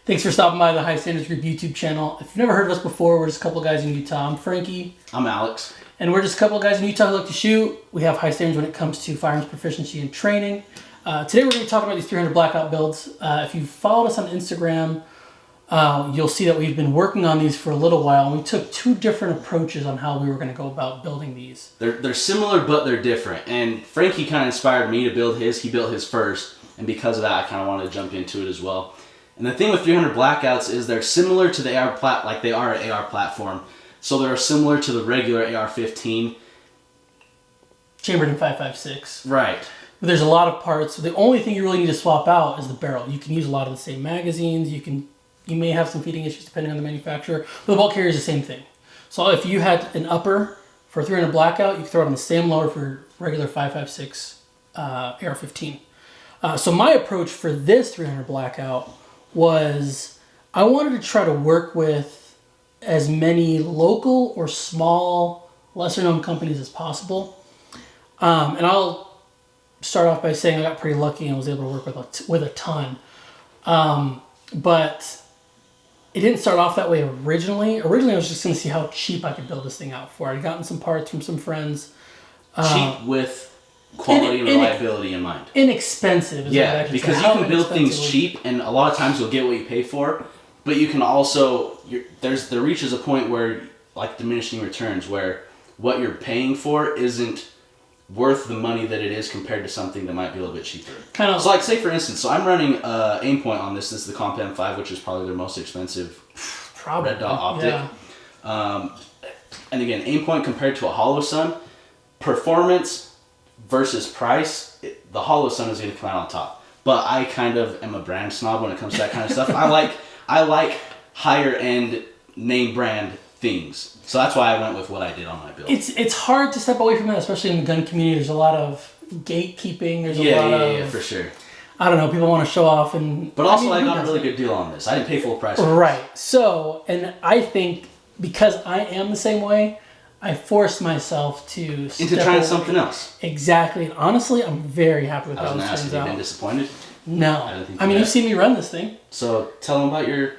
Thanks for stopping by the High Standards Group YouTube channel. If you've never heard of us before, we're just a couple of guys in Utah. I'm Frankie. I'm Alex. And we're just a couple of guys in Utah who like to shoot. We have high standards when it comes to firearms proficiency and training. Today we're going to be talking about these 300 blackout builds. If you've followed us on Instagram, you'll see that we've been working on these for a little while. And we took two different approaches on how we were going to go about building these. They're similar, but they're different. And Frankie kind of inspired me to build his. He built his first. And because of that, I kind of wanted to jump into it as well. And the thing with 300 blackouts is they're similar to the AR like they are an AR platform. So they're similar to the regular AR-15. Chambered in 5.56. Right. But there's a lot of parts. The only thing you really need to swap out is the barrel. You can use a lot of the same magazines. You may have some feeding issues depending on the manufacturer. But the bolt carrier is the same thing. So if you had an upper for 300 blackout, you can throw it on the same lower for regular 5.56 AR-15. So my approach for this 300 blackout was I wanted to try to work with as many local or small, lesser known companies as possible. And I'll start off by saying I got pretty lucky and was able to work with a ton. But it didn't start off that way originally. Originally, I was just going to see how cheap I could build this thing out for. I'd gotten some parts from some friends. Cheap with quality and reliability in mind. Inexpensive. Yeah, because you can build things cheap, and a lot of times you'll get what you pay for. But you can also, there reaches a point where, like diminishing returns, where what you're paying for isn't worth the money that it is compared to something that might be a little bit cheaper. Kind of. So like say for instance, so I'm running Aimpoint on this. This is the Comp M5, which is probably their most expensive red dot optic. Yeah. And again, Aimpoint compared to a Hollow Sun, performance versus price, the Hollow Sun is going to come out on top. But I kind of am a brand snob when it comes to that kind of stuff. I like higher end name brand things. So that's why I went with what I did on my build. It's hard to step away from that, especially in the gun community. There's a lot of gatekeeping. There's a lot of, for sure. I don't know, people want to show off. But also I got a really good deal on this. I didn't pay full price. Right. So, and I think because I am the same way, I forced myself to into trying something else. Exactly. And honestly, I'm very happy with how this turns out. Have you been disappointed? No. I mean, you've seen me run this thing. So tell them about your...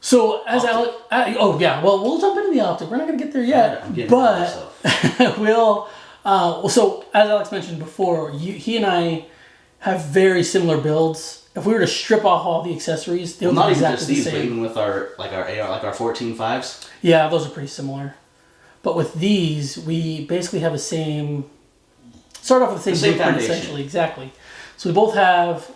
So as Alex... oh, yeah. Well, we'll jump into the optic. We're not going to get there yet. I'm getting but we'll... so as Alex mentioned before, he and I have very similar builds. If we were to strip off all the accessories, they would be exactly the same. But even with our 14.5s? Yeah, those are pretty similar. But with these, we basically have the same... Start off with the same blueprint, essentially. Exactly. So we both have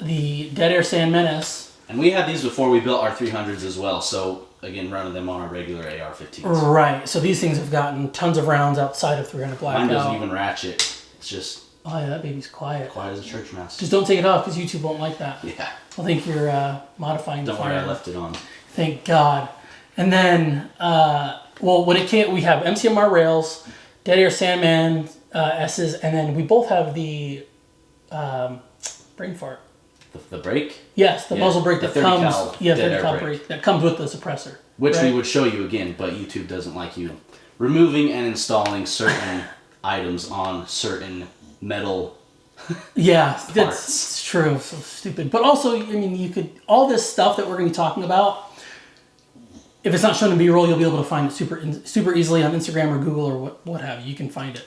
the Dead Air Sandman S. And we had these before we built our 300s as well. So, again, running them on our regular AR-15s. Right. So these things have gotten tons of rounds outside of 300 blackout. Mine doesn't even ratchet. It's just... Oh, yeah, that baby's quiet. Quiet as a church mouse. Just don't take it off because YouTube won't like that. Yeah. I think you're modifying the fire. Don't worry, I left it on. Thank God. And then... well, when it came, we have MCMR rails, Dead Air Sandman S's, and then we both have the brain fart. The brake? Yes, the muzzle brake that comes. 30 cal brake that comes with the suppressor. Which we would show you again, but YouTube doesn't like you removing and installing certain items on certain metal. Yeah, that's true. So stupid. But also, I mean, you could all this stuff that we're going to be talking about. If it's not shown in B-roll, you'll be able to find it super easily on Instagram or Google or what have you. You can find it.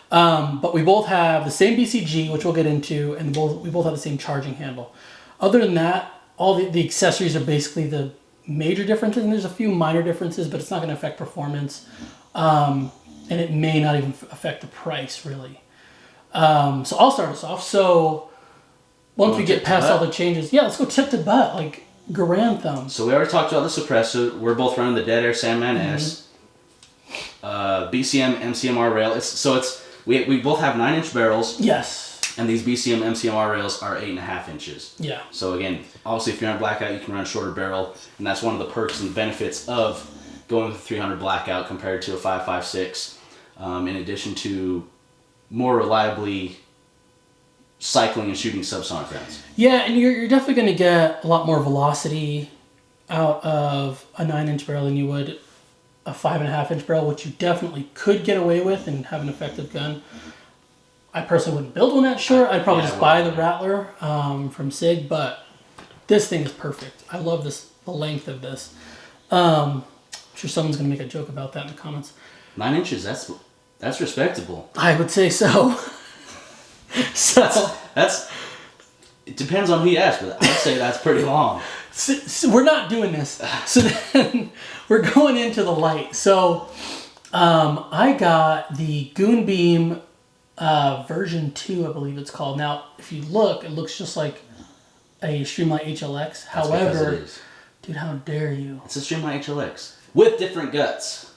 But we both have the same BCG, which we'll get into, and we both have the same charging handle. Other than that, all the accessories are basically the major differences, and there's a few minor differences, but it's not going to affect performance. And it may not even affect the price, really. So I'll start us off. So once we get past all the changes, let's go tip to butt, like Garand thumb. So we already talked about the suppressor. We're both running the Dead Air Sandman S. BCM MCMR rail. We both have 9-inch barrels. Yes. And these BCM MCMR rails are 8.5 inches. Yeah. So again, obviously if you're on blackout, you can run a shorter barrel, and that's one of the perks and benefits of going with 300 blackout compared to a 5.56. In addition to more reliably cycling and shooting subsonic rounds. Yeah, and you're definitely going to get a lot more velocity out of a 9-inch barrel than you would a 5.5-inch barrel, which you definitely could get away with and have an effective gun. I personally wouldn't build one that short. I'd probably just buy the Rattler from SIG, but this thing is perfect. I love the length of this. I'm sure someone's going to make a joke about that in the comments. 9 inches, that's respectable. I would say so. That's it depends on who you ask, but I'd say that's pretty long. So we're not doing this. So then we're going into the light. So I got the Goon Beam version 2, I believe it's called. Now, if you look, it looks just like a Streamlight HLX. However, dude, how dare you? It's a Streamlight HLX with different guts.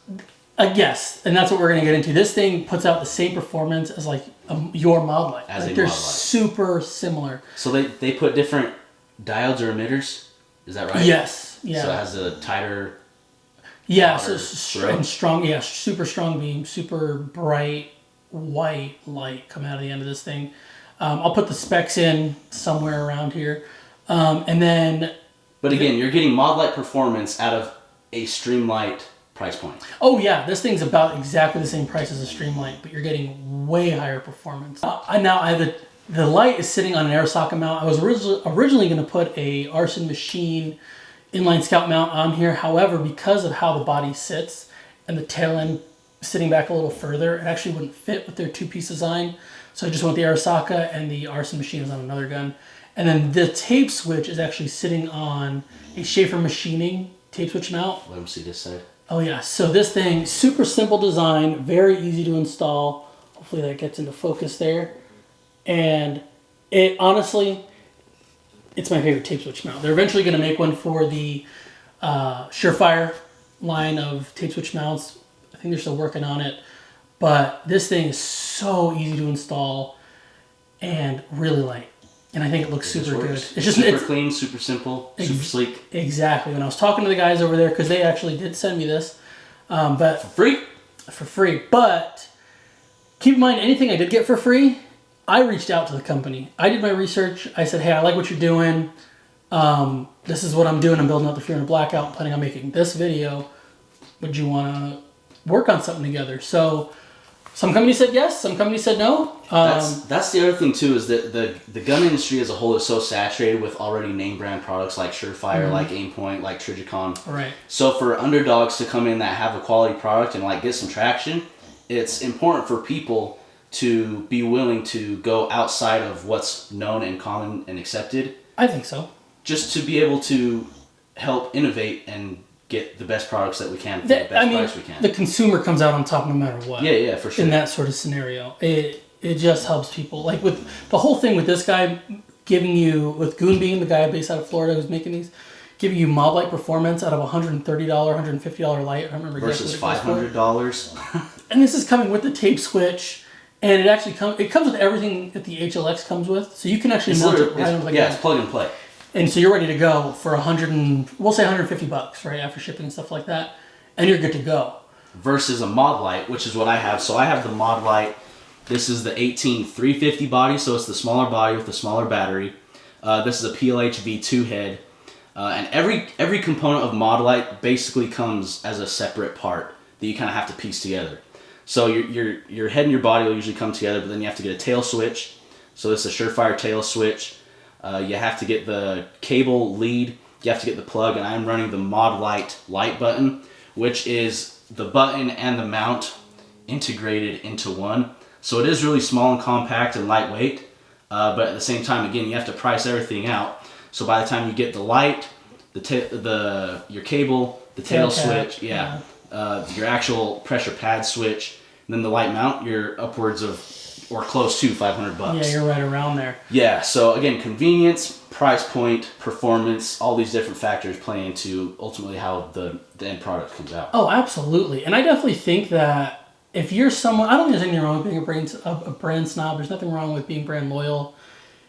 Yes, and that's what we're going to get into. This thing puts out the same performance as like your mod light. As like, a they're mod light. super similar. So they put different diodes or emitters? Is that right? Yes. Yeah. So it has a tighter... Yeah, so strong, super strong beam, super bright white light coming out of the end of this thing. I'll put the specs in somewhere around here. And then... But again, you're getting mod light performance out of a Streamlight price point. Oh yeah, this thing's about exactly the same price as a Streamlight, but you're getting way higher performance. Now I have the light is sitting on an air socket mount. I was originally going to put a Arson Machine inline scout mount on here. However, because of how the body sits and the tail end sitting back a little further, it actually wouldn't fit with their two-piece design. So I just went the Arasaka, and the Arson Machine is on another gun. And then the tape switch is actually sitting on a Schaefer Machining tape switch mount. Let me see this side. Oh yeah, so this thing, super simple design, very easy to install. Hopefully that gets into focus there. And it honestly, it's my favorite tape switch mount. They're eventually going to make one for the Surefire line of tape switch mounts. I think they're still working on it. But this thing is so easy to install and really light. And I think it looks super good. It's just super clean, super simple, super sleek. Exactly. When I was talking to the guys over there, because they actually did send me this. But for free? For free. But keep in mind, anything I did get for free, I reached out to the company. I did my research. I said, hey, I like what you're doing. This is what I'm doing. I'm building out the Fear and Blackout, planning on making this video. Would you want to work on something together? So some companies said yes, some companies said no. That's the other thing too, is that the gun industry as a whole is so saturated with already name brand products like Surefire, like Aimpoint, like Trijicon. Right. So for underdogs to come in that have a quality product and like get some traction, it's important for people to be willing to go outside of what's known and common and accepted. I think so. Just to be able to help innovate and get the best products that we can for the best price we can. The consumer comes out on top no matter what. Yeah, for sure. In that sort of scenario. It just helps people. Like with the whole thing with this guy giving you, with Goon Beam, the guy based out of Florida who's making these, giving you mod light performance out of a $130, $150 light. I don't remember versus $500. And this is coming with the tape switch. And it actually comes with everything that the HLX comes with. So you can actually mount it right onto the gun. Yeah, it's plug and play. And so you're ready to go for we'll say $150, right, after shipping and stuff like that, and you're good to go. Versus a mod light, which is what I have. So I have the mod light. This is the 18350 body, so it's the smaller body with the smaller battery. This is a PLH V2 head, and every component of mod light basically comes as a separate part that you kind of have to piece together. So your head and your body will usually come together, but then you have to get a tail switch. So this is a Surefire tail switch. You have to get the cable lead, you have to get the plug, and I'm running the mod light button, which is the button and the mount integrated into one. So it is really small and compact and lightweight, but at the same time, again, you have to price everything out. So by the time you get the light, your cable, the tail switch, your actual pressure pad switch, and then the light mount, you're upwards of or close to $500. Yeah, you're right around there. Yeah, so again, convenience, price point, performance, all these different factors play into ultimately how the end product comes out. Oh, absolutely. And I definitely think that if you're someone, I don't think there's anything wrong with being a brand snob. There's nothing wrong with being brand loyal.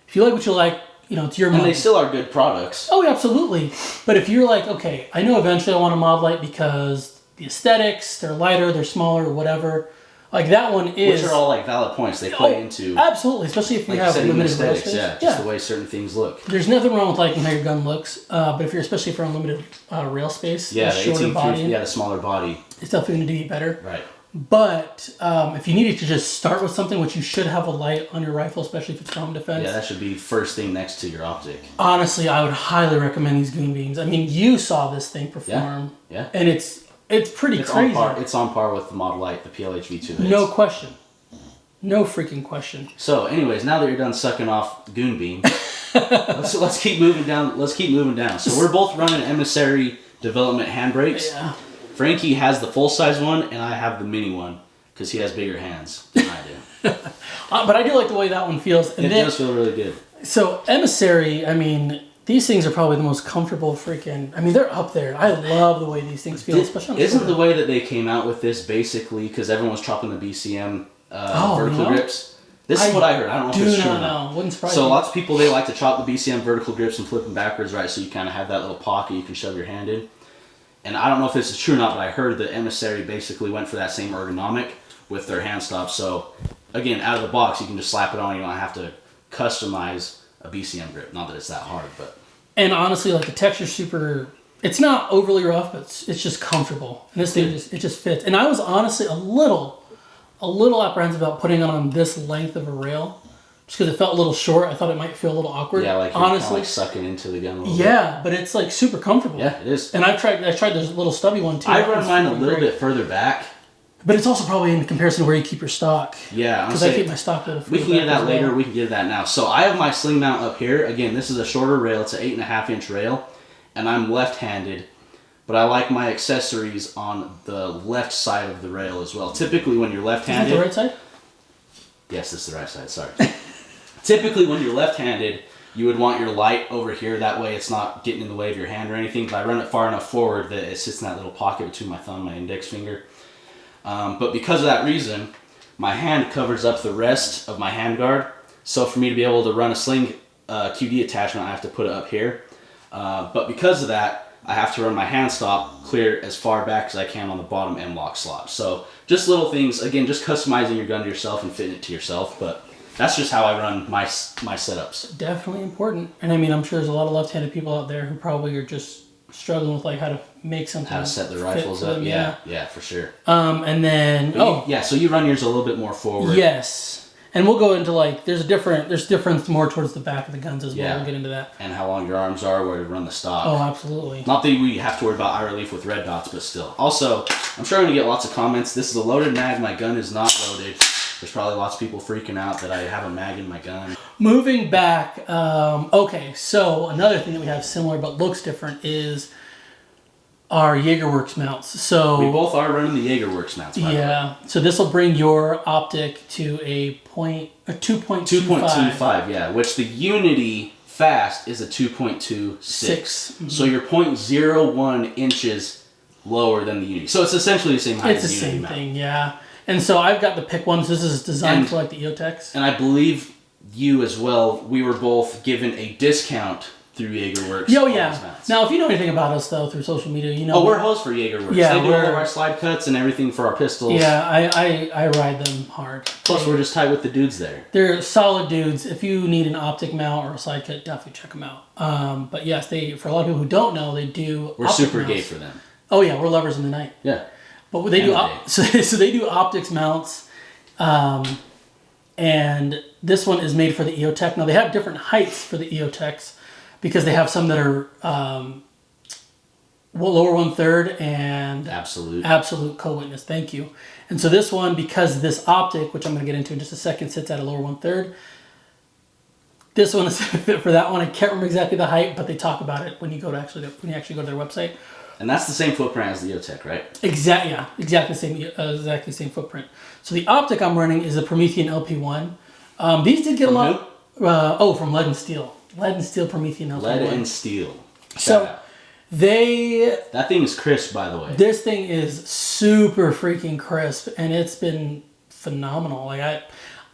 If you like what you like, it's your money. And they still are good products. Oh, absolutely. But if you're like, okay, I know eventually I want a mod light because the aesthetics, they're lighter, they're smaller, whatever. Like that one is... Which are all like valid points they play into... Absolutely, especially if you have limited rail space. Just the way certain things look. There's nothing wrong with liking how your gun looks, but especially for unlimited rail space, the shorter body, the smaller body, it's definitely going to do you better. Right. But if you needed to just start with something, which you should have a light on your rifle, especially if it's for home defense. Yeah, that should be first thing next to your optic. Honestly, I would highly recommend these Goon Beams. I mean, you saw this thing perform. Yeah. And it's pretty crazy. It's on par with the Model Light, the PLH V2. No question. No freaking question. So, anyways, now that you're done sucking off Goon Beam, let's keep moving down. Let's keep moving down. So we're both running Emissary Development handbrakes. Yeah. Frankie has the full-size one, and I have the mini one, because he has bigger hands than I do. But I do like the way that one feels. And it does feel really good. So, Emissary, I mean, these things are probably the most comfortable freaking... I mean, they're up there. I love the way these things feel, especially on Isn't the way that they came out with this basically, because everyone was chopping the BCM vertical grips? This is what I heard. I don't know if it's true or not. Wouldn't surprise me. So lots of people, they like to chop the BCM vertical grips and flip them backwards, right? So you kind of have that little pocket you can shove your hand in. And I don't know if this is true or not, but I heard that Emissary basically went for that same ergonomic with their hand stops. So, again, out of the box, you can just slap it on. You don't have to customize a BCM grip. Not that it's that hard, but... And honestly, like, the texture's super... It's not overly rough, but it's just comfortable. And this thing, it just fits. And I was honestly a little apprehensive about putting it on this length of a rail. Just because it felt a little short. I thought it might feel a little awkward. Yeah, like you're honestly sucking into the gun a little bit. Yeah, but it's like super comfortable. Yeah, it is. And I tried this little stubby one too. I run mine a little bit further back. But it's also probably in comparison to where you keep your stock. Yeah, because I keep my stock a little further. We can get that later. We can get that now. So I have my sling mount up here. Again, this is a shorter rail. It's an 8.5-inch rail, and I'm left-handed. But I like my accessories on the left side of the rail as well. Typically, when you're left-handed, is that the right side? Yes, this is the right side. Sorry. Typically, when you're left-handed, you would want your light over here. That way it's not getting in the way of your hand or anything. But I run it far enough forward that it sits in that little pocket between my thumb and my index finger. But because of that reason, my hand covers up the rest of my handguard. So for me to be able to run a sling QD attachment, I have to put it up here. But because of that, I have to run my hand stop clear as far back as I can on the bottom M-lock slot. So just little things, again, just customizing your gun to yourself and fitting it to yourself. But that's just how I run my setups. Definitely important. And I mean, I'm sure there's a lot of left-handed people out there who probably are just struggling with like how to make something. How to set their rifles up. Yeah, for sure. And then so you run yours a little bit more forward. Yes. And we'll go into like there's difference more towards the back of the guns as well. We'll get into that. And how long your arms are, where to run the stock. Oh, absolutely. Not that we have to worry about eye relief with red dots, but still. Also, I'm sure I'm gonna get lots of comments. This is a loaded mag. My gun is not loaded. There's probably lots of people freaking out that I have a mag in my gun. Moving back, okay, so another thing that we have similar but looks different is our JagerWorks mounts. So we both are running the JagerWorks mounts. By the way. So this will bring your optic to a 2.25. 2.25, yeah. Which the Unity Fast is a 2.26. Mm-hmm. So you're 0.01 inches lower than the Unity. So it's essentially the same height as the Unity mount. It's the same thing, yeah. And so I've got the pick ones. This is designed for like the EOTechs. And I believe you as well, we were both given a discount through JagerWorks. Oh, yeah. Now, if you know anything about us, though, through social media, you know... Oh, we're hosts for JagerWorks. Yeah, they do all of our slide cuts and everything for our pistols. Yeah, I ride them hard. Plus, we're just tight with the dudes there. They're solid dudes. If you need an optic mount or a slide cut, definitely check them out. But yes, for a lot of people who don't know, they do We're super gay for them. Oh, yeah, we're lovers in the night. Yeah. But they do so they do optics mounts, and this one is made for the EOTech. Now they have different heights for the EOTechs because they have some that are lower 1/3 and absolute co-witness. Thank you. And so this one, because this optic, which I'm going to get into in just a second, sits at a lower 1/3. This one is fit for that one. I can't remember exactly the height, but they talk about it when you actually go to their website. And that's the same footprint as the EOTech, right? Exactly the same footprint. So the optic I'm running is a Promethean LP1. These did get a lot. From Lead and Steel. Lead and Steel Promethean LP1. Lead and Steel. So that thing is crisp, by the way. This thing is super freaking crisp, and it's been phenomenal. Like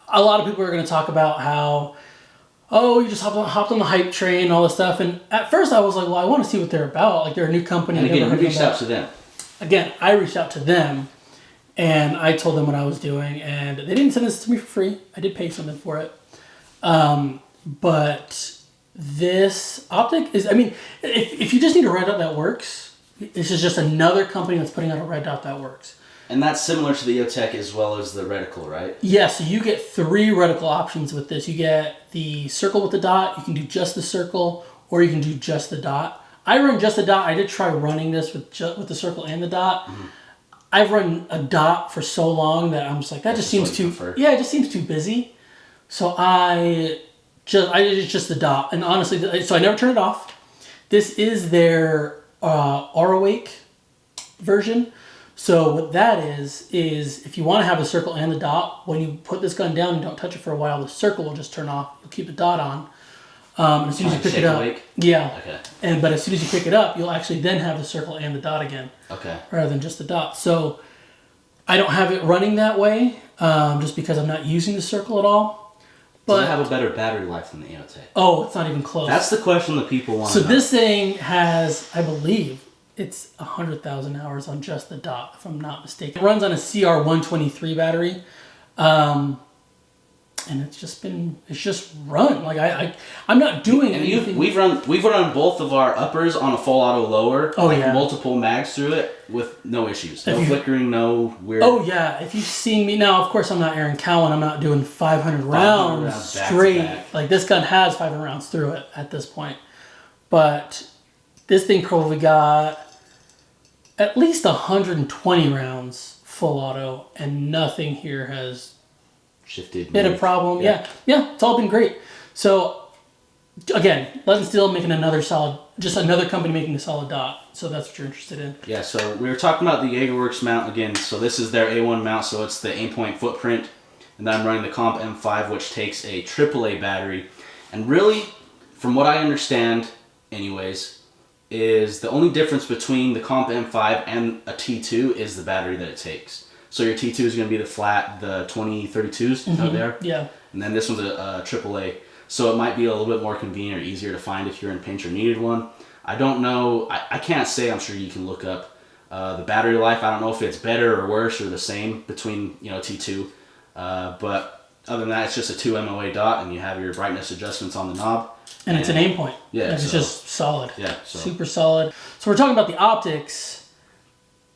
a lot of people are going to talk about how, you just hopped on the hype train and all this stuff. And at first I was like, well, I want to see what they're about. Like, they're a new company. And again, we reached out to them. Again, I reached out to them, and I told them what I was doing. And they didn't send this to me for free. I did pay something for it. But this optic is, if you just need a red dot that works, this is just another company that's putting out a red dot that works. And that's similar to the EOTech as well as the reticle, right? Yeah, so you get 3 reticle options with this. You get the circle with the dot, you can do just the circle, or you can do just the dot. I run just the dot. I did try running this with the circle and the dot. Mm-hmm. I've run a dot for so long that I'm just like, that just seems too... Yeah, it just seems too busy. So I did just the dot. And honestly, so I never turn it off. This is their Awake version. So what that is if you want to have the circle and the dot, when you put this gun down and don't touch it for a while, the circle will just turn off. You'll keep the dot on. And as soon as you pick it up, yeah. Okay. But as soon as you pick it up, you'll actually then have the circle and the dot again. Okay. Rather than just the dot. So I don't have it running that way, just because I'm not using the circle at all. But does it have a better battery life than the EOTech? Oh, it's not even close. That's the question that people want to know. So this thing has, I believe, it's 100,000 hours on just the dot, if I'm not mistaken. It runs on a CR123 battery, and it's just run. Like I'm not doing anything. We've run both of our uppers on a full auto lower. Oh yeah. Multiple mags through it with no issues, no flickering, no weird. Oh yeah. If you've seen me now, of course I'm not Aaron Cowan. I'm not doing 500 rounds straight. Back. Like this gun has 500 rounds through it at this point, but this thing probably got at least 120 rounds full auto, and nothing here has shifted. Been a problem. Yeah, it's all been great. So again, Legend Steel making another company making a solid dot. So that's what you're interested in. Yeah. So we were talking about the Jagerworks mount again. So this is their A1 mount. So it's the Aimpoint footprint, and then I'm running the Comp M5, which takes a AAA battery. And really, from what I understand, anyways, is the only difference between the Comp M5 and a T2 is the battery that it takes. So your T2 is going to be the flat, the 2032s out there. Yeah. And then this one's a AAA. So it might be a little bit more convenient or easier to find if you're in pinch or needed one. I don't know. I can't say. I'm sure you can look up the battery life. I don't know if it's better or worse or the same between T2. But other than that, it's just a 2 MOA dot, and you have your brightness adjustments on the knob. And it's an Aimpoint. Yeah. It's just solid. Yeah. Super solid. So we're talking about the optics.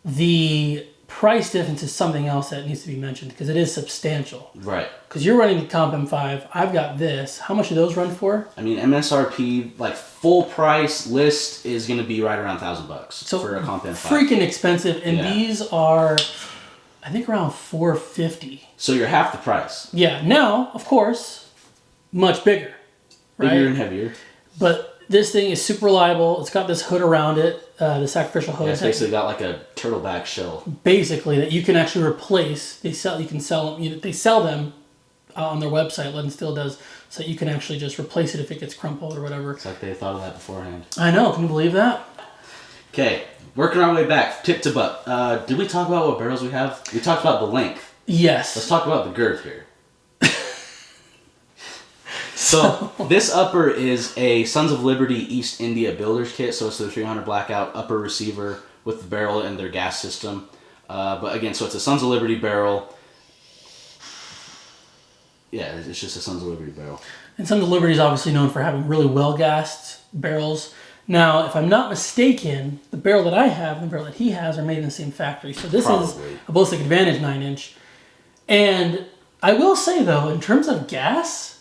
The price difference is something else that needs to be mentioned because it is substantial. Right. Because you're running the Comp M5. I've got this. How much do those run for? I mean, MSRP, like full price list, is going to be right around $1,000 for a Comp M5. Freaking expensive. And these are, I think, around $450. So you're half the price. Yeah. Now, of course, much bigger. Right? Bigger and heavier. But this thing is super reliable. It's got this hood around it, the sacrificial hood. Yeah, it's basically got like a turtleback shell. Basically, that you can actually replace. They sell them on their website. Legend Steel does, so you can actually just replace it if it gets crumpled or whatever. It's like they thought of that beforehand. I know. Can you believe that? Okay, working our way back, tip to butt. Did we talk about what barrels we have? We talked about the length. Yes. Let's talk about the girth here. So this upper is a Sons of Liberty East India builder's kit. So it's the 300 blackout upper receiver with the barrel and their gas system. But again, so it's a Sons of Liberty barrel. Yeah, it's just a Sons of Liberty barrel. And Sons of Liberty is obviously known for having really well-gassed barrels. Now, if I'm not mistaken, the barrel that I have and the barrel that he has are made in the same factory. So this is a Ballistic Advantage 9-inch. And I will say, though, in terms of gas,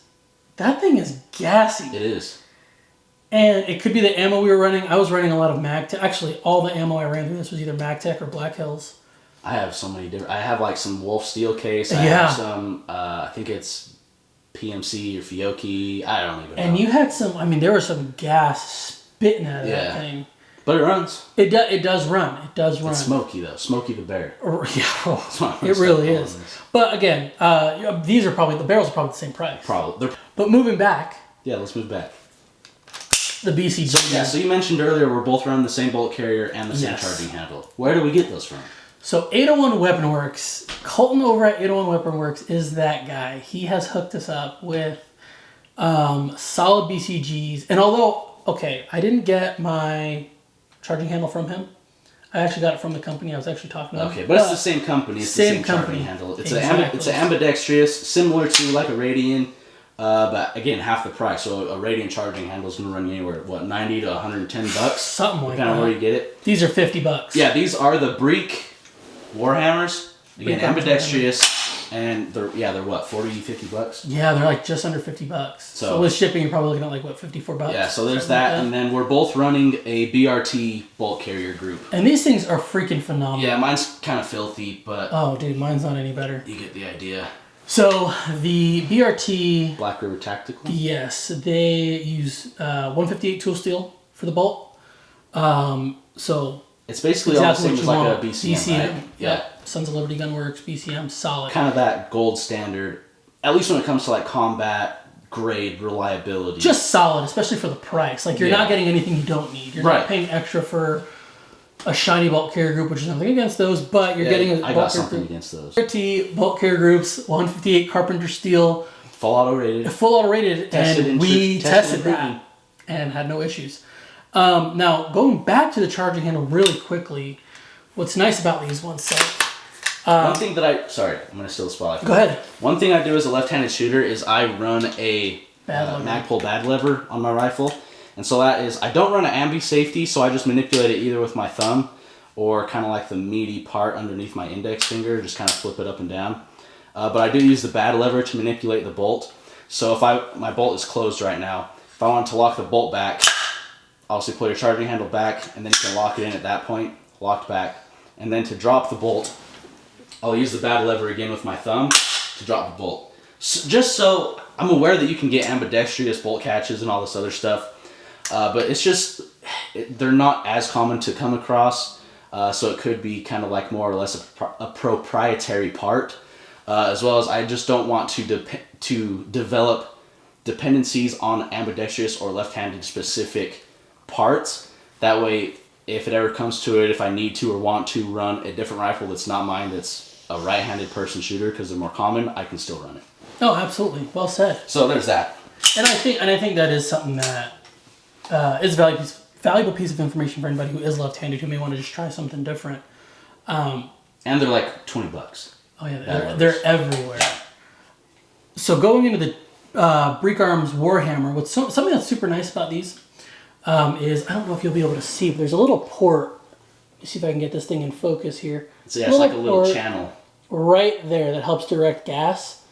that thing is gassy. It is. And it could be the ammo we were running. I was running a lot of MagTech. Actually, all the ammo I ran through this was either MagTech or Black Hills. I have so many different... I have like some Wolf Steel case. I have some, I think it's PMC or Fiocchi. I don't even know. And you had some... I mean, there was some gas spitting out of that thing. But it runs. It does run. It does run. It's Smokey, though. Smokey the Bear. It really is. But again, the barrels are probably the same price. Probably. But moving back. Yeah, let's move back. The BCG. Yeah, so you mentioned earlier we're both running the same bolt carrier and the same charging handle. Where do we get those from? So 801 Weapon Works, Colton over at 801 Weapon Works is that guy. He has hooked us up with solid BCGs. And although, I didn't get my charging handle from him. I actually got it from the company I was actually talking about. Okay, but it's the same company. It's the same charging handle. It's an ambidextrous, similar to like a Radian, but again, half the price. So a Radian charging handle is going to run you anywhere, $90 to $110? Something like that. Depending on where you get it. These are $50. Yeah, these are the Breek Warhammers. Again, ambidextrous, and they're what, 40, 50 bucks? Yeah, they're like just under $50. So with shipping, you're probably looking at like what, $54? Yeah, so there's that, and then we're both running a BRT bolt carrier group. And these things are freaking phenomenal. Yeah, mine's kind of filthy, but oh, dude, mine's not any better. You get the idea. So the BRT Black River Tactical. Yes, they use 158 tool steel for the bolt. So it's basically all the same as like a BCM, right? Yeah. Sons of Liberty Gunworks, BCM, solid. Kind of that gold standard, at least when it comes to like combat grade reliability. Just solid, especially for the price. Like you're not getting anything you don't need. You're not paying extra for a shiny bolt carrier group, which is nothing against those, but you're getting a I got something against those. 30 bolt carrier groups, 158 Carpenter steel. Full auto rated. Full auto rated, and we tested that and had no issues. Now, going back to the charging handle really quickly, what's nice about these ones, so... one thing that sorry, I'm going to steal the spotlight. Go ahead. One thing I do as a left-handed shooter is I run a Magpul bad lever on my rifle. And so that is, I don't run an ambi safety, so I just manipulate it either with my thumb or kind of like the meaty part underneath my index finger, just kind of flip it up and down. But I do use the bad lever to manipulate the bolt. So if my bolt is closed right now, if I want to lock the bolt back, obviously pull your charging handle back, and then you can lock it in at that point, locked back. And then to drop the bolt, I'll use the bad lever again with my thumb to drop the bolt. So, just so I'm aware that you can get ambidextrous bolt catches and all this other stuff, but it's just, they're not as common to come across, so it could be kind of like more or less a proprietary part, as well as I just don't want to develop dependencies on ambidextrous or left-handed specific parts. That way, if it ever comes to it, if I need to or want to run a different rifle that's not mine, that's a right-handed person shooter because they're more common, I can still run it. Oh, absolutely. Well said. So there's that. And I think that is something that is a valuable piece of information for anybody who is left-handed who may want to just try something different. And they're like $20. Oh yeah, they're everywhere. So going into the Break Arms Warhammer, something that's super nice about these is, I don't know if you'll be able to see, but there's a little port. Let me see if I can get this thing in focus here. So yeah, it's like a little channel right there that helps direct gas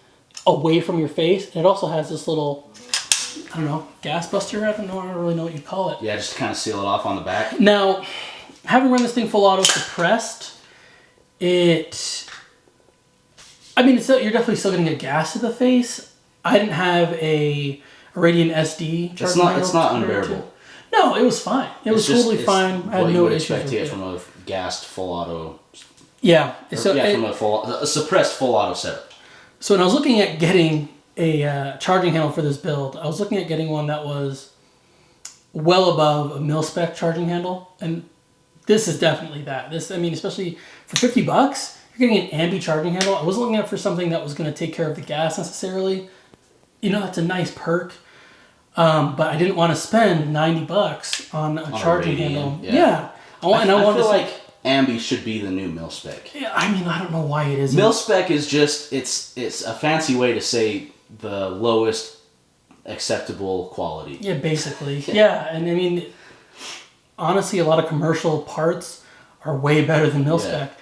away from your face. And it also has this little, I don't know, gas buster. I don't really know what you'd call it. Yeah, just to kind of seal it off on the back. Now, having run this thing full auto suppressed, you're definitely still getting a gas to the face. I didn't have a Radiant SD. It's not unbearable. No, it was fine. It was totally fine. I had no issues with it. What you would expect to get from a gassed full auto. Yeah. From a suppressed full auto setup. So when I was looking at getting a charging handle for this build, I was looking at getting one that was well above a mil-spec charging handle, and this is definitely that. Especially for $50, you're getting an ambi charging handle. I wasn't looking at for something that was going to take care of the gas necessarily. That's a nice perk. But I didn't want to spend $90 on a charging handle. Yeah. I feel like ambi should be the new mil-spec. Yeah, I don't know why it isn't. Mil-spec is just, it's a fancy way to say the lowest acceptable quality. Yeah, basically. Yeah, and honestly, a lot of commercial parts are way better than mil-spec. Yeah.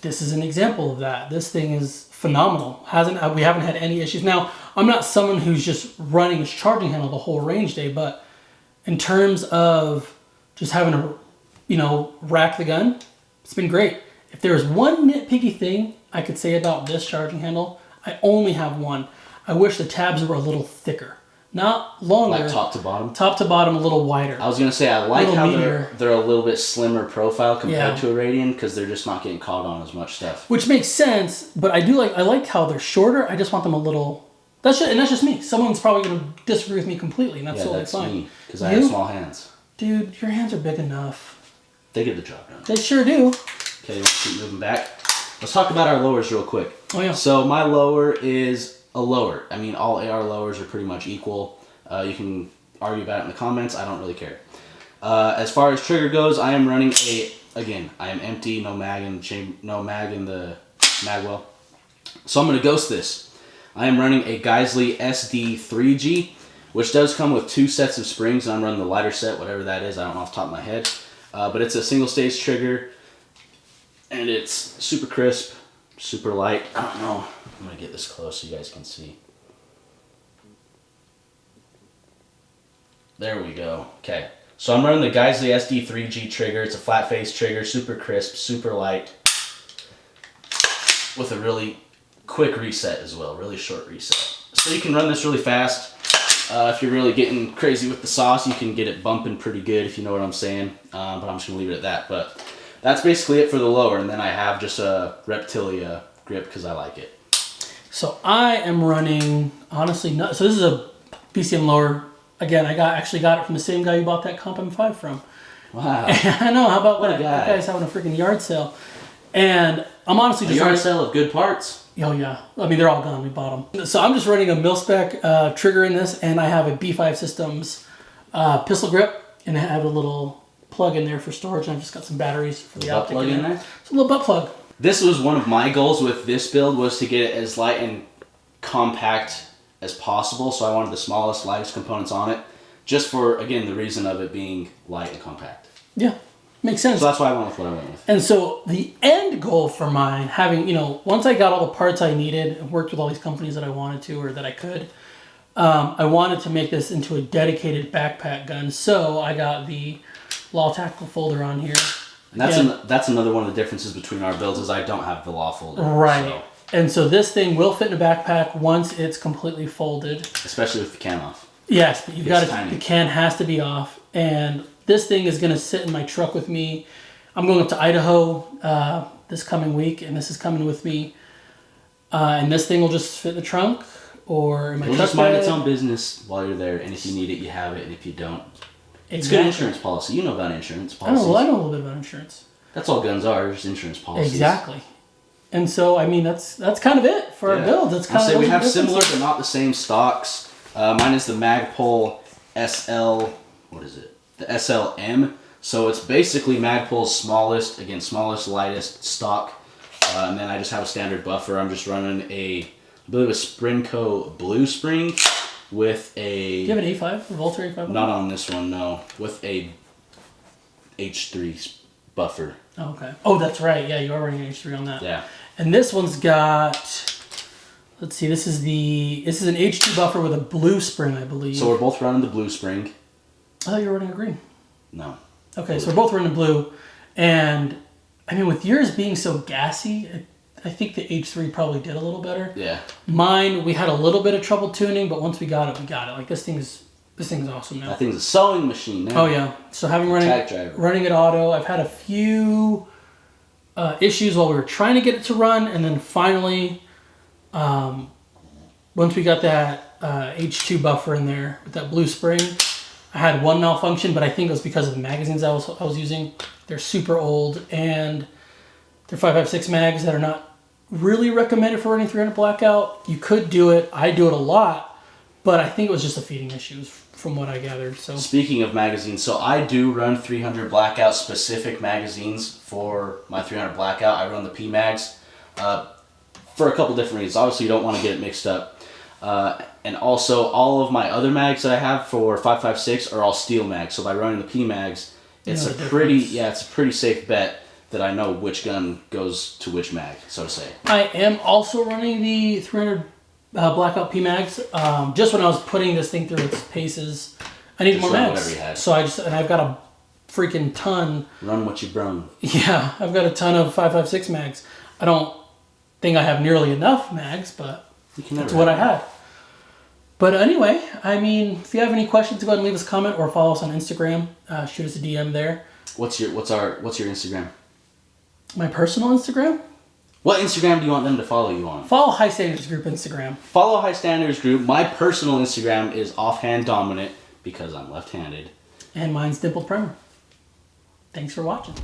This is an example of that. This thing is phenomenal. We haven't had any issues. Now, I'm not someone who's just running his charging handle the whole range day, but in terms of just having to, rack the gun, it's been great. If there was one nitpicky thing I could say about this charging handle, I only have one. I wish the tabs were a little thicker. Not longer. Like top to bottom? Top to bottom, a little wider. I was going to say, I like how they're a little bit slimmer profile compared to a Radian, because they're just not getting caught on as much stuff. Which makes sense, but I like how they're shorter. I just want them a little... That's just me. Someone's probably going to disagree with me completely, and that's totally fine. Me, because I have small hands. Dude, your hands are big enough. They get the job done. They sure do. Okay, let's keep moving back. Let's talk about our lowers real quick. Oh, yeah. So my lower is a lower. All AR lowers are pretty much equal. You can argue about it in the comments. I don't really care. As far as trigger goes, I am running I am empty, no mag in the magwell. So I'm going to ghost this. I am running a Geisley SD3G, which does come with 2 sets of springs, and I'm running the lighter set, whatever that is. I don't know off the top of my head. But it's a single stage trigger. And it's super crisp, super light. I don't know. I'm going to get this close so you guys can see. There we go. Okay. So I'm running the Geisley SD3G trigger. It's a flat face trigger, super crisp, super light, with a really quick reset as well, really short reset. So you can run this really fast. If you're really getting crazy with the sauce, you can get it bumping pretty good, if you know what I'm saying. But I'm just going to leave it at that. But that's basically it for the lower. And then I have just a Reptilia grip because I like it. So I am running, honestly, not. So this is a PCM lower. Again, I actually got it from the same guy you bought that Comp M5 from. Wow. I know, how about what that? A guy. That guy's having a freaking yard sale. And I'm honestly just yard sale of good parts. Oh yeah, I mean they're all gone. We bought them. So I'm just running a mil-spec trigger in this, and I have a B5 Systems pistol grip, and I have a little plug in there for storage. And I've just got some batteries for the optic plug in there. It's a little butt plug. This was one of my goals with this build, was to get it as light and compact as possible. So I wanted the smallest, lightest components on it, just for, again, the reason of it being light and compact. Yeah. Makes sense. So that's why I went with what I went with. And so the end goal for mine, having, once I got all the parts I needed and worked with all these companies that I wanted to or that I could, I wanted to make this into a dedicated backpack gun. So I got the Law Tactical folder on here. And that's another one of the differences between our builds, is I don't have the Law folder. Right. So. And so this thing will fit in a backpack once it's completely folded. Especially with the can off. Yes, but you've got tiny. The can has to be off. And this thing is going to sit in my truck with me. I'm going up to Idaho this coming week, and this is coming with me. And this thing will just fit in the trunk or in my truck just mind bed. its own business while you're there, and if you need it, you have it, and if you don't, Exactly. It's good insurance policy. You know about insurance policies. I know a little bit about insurance. That's all guns are, just insurance policies. Exactly. And so, I mean, that's kind of it for our build. That's kind I'll of say we have similar but not the same stocks. Mine is the Magpul SL, what is it? The SLM. So it's basically Magpul's smallest, lightest stock. And then I just have a standard buffer. I'm just running I believe a Sprinco Blue Spring with a... Do you have an A5, a Volter A5? Not on this one, no. With a H3 buffer. Oh, okay. Oh, that's right. Yeah, you are running an H3 on that. Yeah. And this one's got... Let's see. This is an H2 buffer with a blue spring, I believe. So we're both running the blue spring. I thought you were running a green. No. Okay, so we're both running blue. And, I mean, with yours being so gassy, I think the H3 probably did a little better. Yeah. Mine, we had a little bit of trouble tuning, but once we got it, we got it. Like, this thing's awesome now. That thing's a sewing machine now. Oh, yeah. So running it auto, I've had a few issues while we were trying to get it to run, and then finally... once we got that H2 buffer in there with that blue spring, I had one malfunction, but I think it was because of the magazines I was using. They're super old, and they're 5.56 mags that are not really recommended for running 300 blackout. You could do it. I do it a lot, but I think it was just a feeding issue from what I gathered. So speaking of magazines, so I do run 300 blackout specific magazines for my 300 blackout. I run the P mags. For a couple different reasons. Obviously, you don't want to get it mixed up. And also, all of my other mags that I have for 5.56 are all steel mags. So by running the P mags, it's a pretty safe bet that I know which gun goes to which mag, so to say. I am also running the 300 blackout P mags. Just when I was putting this thing through its paces, I need more mags. So I've got a freaking ton. Run what you brung. Yeah, I've got a ton of 5.56 mags. I don't think I have nearly enough mags, but that's what I had. But anyway, I mean, if you have any questions, go ahead and leave us a comment or follow us on Instagram. Shoot us a DM there. What's your Instagram? My personal Instagram? What Instagram do you want them to follow you on? Follow High Standards Group Instagram. Follow High Standards Group. My personal Instagram is Offhand Dominant because I'm left-handed. And mine's Dimpled Primer. Thanks for watching.